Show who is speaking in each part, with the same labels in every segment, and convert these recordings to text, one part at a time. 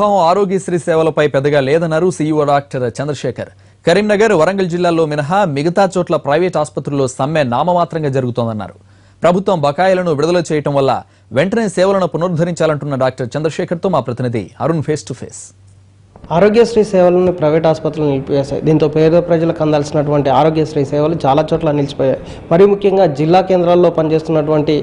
Speaker 1: ఆరోగ్యశ్రీ సేవలపై పెద్దగా లేదన్నారు సీఈఓ డాక్టర్ చంద్రశేఖర్. కరీంనగర్, వరంగల్ జిల్లాల్లో మినహా మిగతా చోట్ల ప్రైవేట్ ఆసుపత్రుల్లో సమ్మె నామమాత్రంగా జరుగుతోందన్నారు. ప్రభుత్వం బకాయిలను విడుదల చేయడం వల్ల వెంటనే సేవలను పునరుద్ధరించాలంటున్న డాక్టర్ చంద్రశేఖర్తో మా ప్రతినిధి Arun face to face.
Speaker 2: Aarogyasri సేవలను ప్రైవేట్ ఆసుపత్రులు నిలిపివేశాయి. దీంతో పేద ప్రజలకు అందాల్సినటువంటి ఆరోగ్యశ్రీ సేవలు చాలా చోట్ల నిలిచిపోయాయి. మరీ ముఖ్యంగా జిల్లా కేంద్రాల్లో పనిచేస్తున్నటువంటి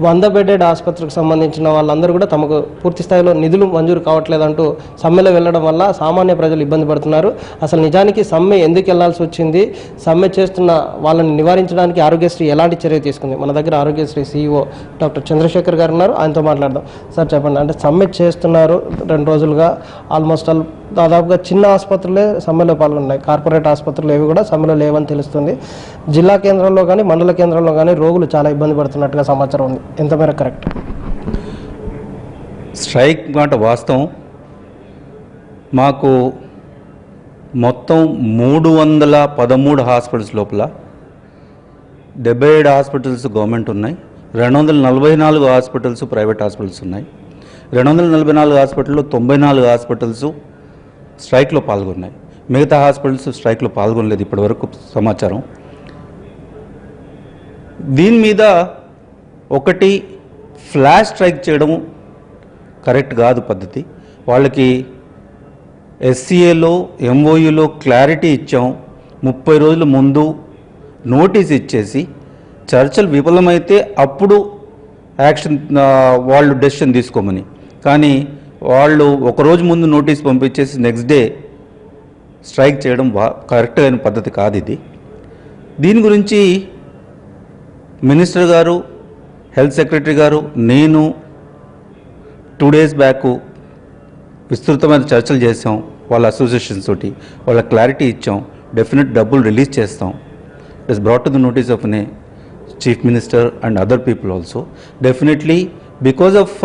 Speaker 2: 100 బెడెడ్ ఆసుపత్రికి సంబంధించిన వాళ్ళందరూ కూడా తమకు పూర్తి స్థాయిలో నిధులు మంజూరు కావట్లేదంటూ సమ్మెలో వెళ్లడం వల్ల సామాన్య ప్రజలు ఇబ్బంది పడుతున్నారు. అసలు నిజానికి సమ్మె ఎందుకు వెళ్లాల్సి వచ్చింది, సమ్మె చేస్తున్న వాళ్ళని నివారించడానికి ఆరోగ్యశ్రీ ఎలాంటి చర్య తీసుకుంది? మన దగ్గర ఆరోగ్యశ్రీ సీఈఓ డాక్టర్ చంద్రశేఖర్ గారు ఉన్నారు, ఆయనతో మాట్లాడదాం. సార్ చెప్పండి, అంటే సమ్మె చేస్తున్నారు 2 రోజులుగా, ఆల్మోస్ట్ దాదాపుగా చిన్న ఆసుపత్రులే సమ్మెలో పాల్గొన్నాయి, కార్పొరేట్ ఆసుపత్రులు ఏవి కూడా సమ్మెలో లేవని తెలుస్తుంది. జిల్లా కేంద్రంలో కానీ మండల కేంద్రంలో కానీ రోగులు చాలా ఇబ్బంది పడుతున్నట్టుగా సమాచారం ఉంది. ఎంతమేర కరెక్ట్?
Speaker 3: స్ట్రైక్ మాట వాస్తవం. మాకు మొత్తం 313 హాస్పిటల్స్ లోపల 77 హాస్పిటల్స్ గవర్నమెంట్ ఉన్నాయి, 244 హాస్పిటల్స్ ప్రైవేట్ హాస్పిటల్స్ ఉన్నాయి. 244 హాస్పిటల్లో 94 హాస్పిటల్స్ స్ట్రైక్లో పాల్గొన్నాయి. మిగతా హాస్పిటల్స్ స్ట్రైక్లో పాల్గొనలేదు ఇప్పటివరకు సమాచారం. దీని మీద ఒకటి ఫ్లాష్ స్ట్రైక్ చేయడం కరెక్ట్ కాదు పద్ధతి. వాళ్ళకి ఎస్సీఏలో ఎంఓయూలో క్లారిటీ ఇచ్చాం, 30 రోజుల ముందు నోటీస్ ఇచ్చేసి చర్చలు విఫలమైతే అప్పుడు యాక్షన్ వాళ్ళు డెసిషన్ తీసుకోమని. కానీ వాళ్ళు ఒకరోజు ముందు నోటీస్ పంపించేసి నెక్స్ట్ డే స్ట్రైక్ చేయడం కరెక్ట్ అయిన పద్ధతి కాదు ఇది. దీని గురించి మినిస్టర్ గారు, హెల్త్ సెక్రటరీ గారు, నేను 2 days బ్యాక్ విస్తృతమైన చర్చలు చేసాం. వాళ్ళ అసోసియేషన్స్ తోటి వాళ్ళ క్లారిటీ ఇచ్చాం, డెఫినెట్ డబ్బులు రిలీజ్ చేస్తాం. It is brought to the notice of the chief minister and other people also. Definitely because of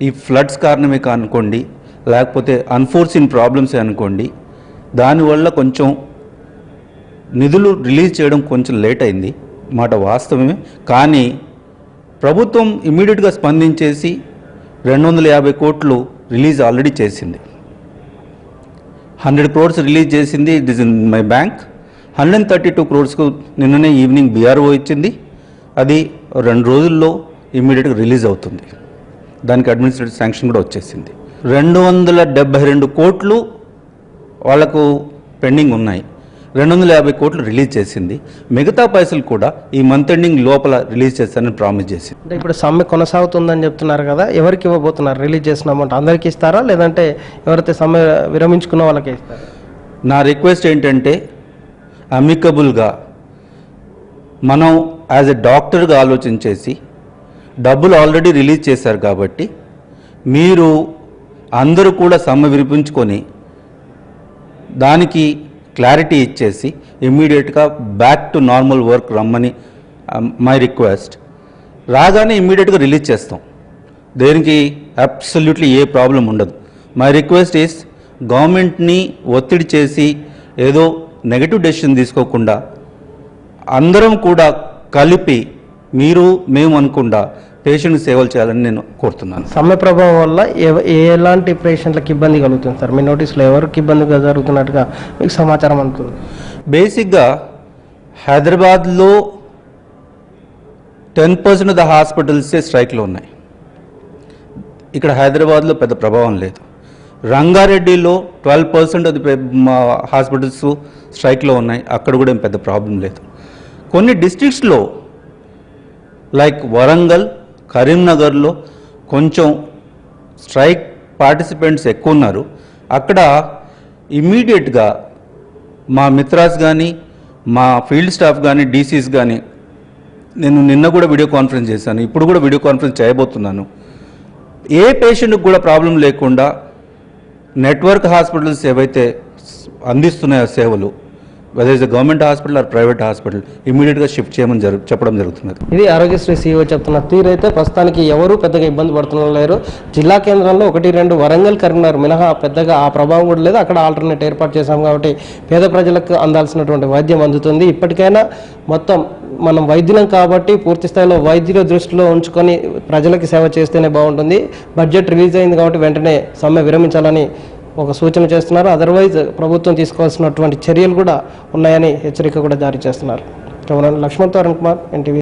Speaker 3: ఈ ఫ్లడ్స్ కారణమే అనుకోండి, లేకపోతే అన్ఫోర్సిన్ ప్రాబ్లమ్సే అనుకోండి, దానివల్ల కొంచెం నిధులు రిలీజ్ చేయడం కొంచెం లేట్ అయింది మాట వాస్తవమే. కానీ ప్రభుత్వం ఇమీడియట్గా స్పందించేసి 250 కోట్లు రిలీజ్ ఆల్రెడీ చేసింది. 100 crores రిలీజ్ చేసింది, it is in my bank. 132 crores నిన్ననే ఈవినింగ్ బీఆర్ఓ ఇచ్చింది. అది 2 రోజుల్లో ఇమీడియట్గా రిలీజ్ అవుతుంది. దానికి అడ్మినిస్ట్రేటివ్ శాంక్షన్ కూడా వచ్చేసింది. 272 కోట్లు వాళ్లకు పెండింగ్ ఉన్నాయి, 250 కోట్లు రిలీజ్ చేసింది. మిగతా పైసలు కూడా ఈ మంత్ ఎండింగ్ లోపల రిలీజ్ చేస్తానని ప్రామిస్ చేసింది.
Speaker 2: అంటే ఇప్పుడు సమ్మె కొనసాగుతుందని చెప్తున్నారు కదా, ఎవరికి ఇవ్వబోతున్నారు? రిలీజ్ చేసిన అమౌంట్ అందరికీ ఇస్తారా, లేదంటే ఎవరైతే సమ్మె విరమించుకున్న వాళ్ళకే ఇస్తారా?
Speaker 3: నా రిక్వెస్ట్ ఏంటంటే అమికబుల్గా మనం యాజ్ ఎ డాక్టర్గా ఆలోచించేసి, డబ్బులు ఆల్రెడీ రిలీజ్ చేశారు కాబట్టి మీరు అందరూ కూడా సమ్మె విరిపించుకొని దానికి క్లారిటీ ఇచ్చేసి ఇమ్మీడియట్గా బ్యాక్ టు నార్మల్ వర్క్ రమ్మని మై రిక్వెస్ట్. రాగానే ఇమ్మీడియట్గా రిలీజ్ చేస్తాం, దేనికి అబ్సల్యూట్లీ ఏ ప్రాబ్లం ఉండదు. మై రిక్వెస్ట్ ఈస్ గవర్నమెంట్ని ఒత్తిడి చేసి ఏదో నెగటివ్ డెసిషన్ తీసుకోకుండా అందరం కూడా కలిపి మీరు మేము అనుకుండా పేషెంట్ సేవలు చేయాలని నేను కోరుతున్నాను.
Speaker 2: సమ్మె ప్రభావం వల్ల ఎలాంటి పేషెంట్లకు ఇబ్బంది కలుగుతుంది సార్? మీ నోటీసులో ఎవరికి ఇబ్బందిగా జరుగుతున్నట్టుగా మీకు సమాచారం అందుతుంది?
Speaker 3: బేసిక్గా హైదరాబాద్లో 10% ఆఫ్ ద హాస్పిటల్సే స్ట్రైక్లో ఉన్నాయి. ఇక్కడ హైదరాబాద్లో పెద్ద ప్రభావం లేదు. రంగారెడ్డిలో 12% ఆఫ్ ది హాస్పిటల్స్ స్ట్రైక్లో ఉన్నాయి, అక్కడ కూడా ఏం పెద్ద ప్రాబ్లం లేదు. కొన్ని డిస్ట్రిక్ట్స్లో లైక్ వరంగల్, కరీంనగర్లో కొంచెం స్ట్రైక్ పార్టిసిపెంట్స్ ఎక్కువ ఉన్నారు. అక్కడ ఇమ్మీడియట్గా మా మిత్రాస్ కానీ, మా ఫీల్డ్ స్టాఫ్ కానీ, డీసీస్ కానీ, నేను నిన్న కూడా వీడియో కాన్ఫరెన్స్ చేశాను, ఇప్పుడు కూడా వీడియో కాన్ఫరెన్స్ చేయబోతున్నాను. ఏ పేషెంట్కి కూడా ప్రాబ్లం లేకుండా నెట్వర్క్ హాస్పిటల్స్ ఏవైతే అందిస్తున్నాయో సేవలు whether is government hospital or private hospital ఇమీడియట్గా షిఫ్ట్ చేయమని చెప్పడం జరుగుతున్నది.
Speaker 2: ఇది ఆరోగ్యశ్రీ సీఈఓ చెప్తున్న తీరైతే ప్రస్తుతానికి ఎవరూ పెద్దగా ఇబ్బంది పడుతున్నారు లేరు. జిల్లా కేంద్రంలో 1-2 వరంగల్, కరీంనగర్ మినహా పెద్దగా ఆ ప్రభావం కూడా లేదు. అక్కడ ఆల్టర్నేట్ ఏర్పాటు చేశాం కాబట్టి పేద ప్రజలకు అందాల్సినటువంటి వైద్యం అందుతుంది. ఇప్పటికైనా మొత్తం మనం వైద్యులం కాబట్టి పూర్తి స్థాయిలో వైద్యుల దృష్టిలో ఉంచుకొని ప్రజలకి సేవ చేస్తేనే బాగుంటుంది. బడ్జెట్ రిలీజ్ అయింది కాబట్టి వెంటనే సమ్మె విరమించాలని ఒక సూచన చేస్తున్నారు. అదర్వైజ్ ప్రభుత్వం తీసుకోవాల్సినటువంటి చర్యలు కూడా ఉన్నాయని హెచ్చరిక కూడా జారీ చేస్తున్నారు. లక్ష్మణ్ తో అరుణ్ కుమార్, ఎన్టీవీ.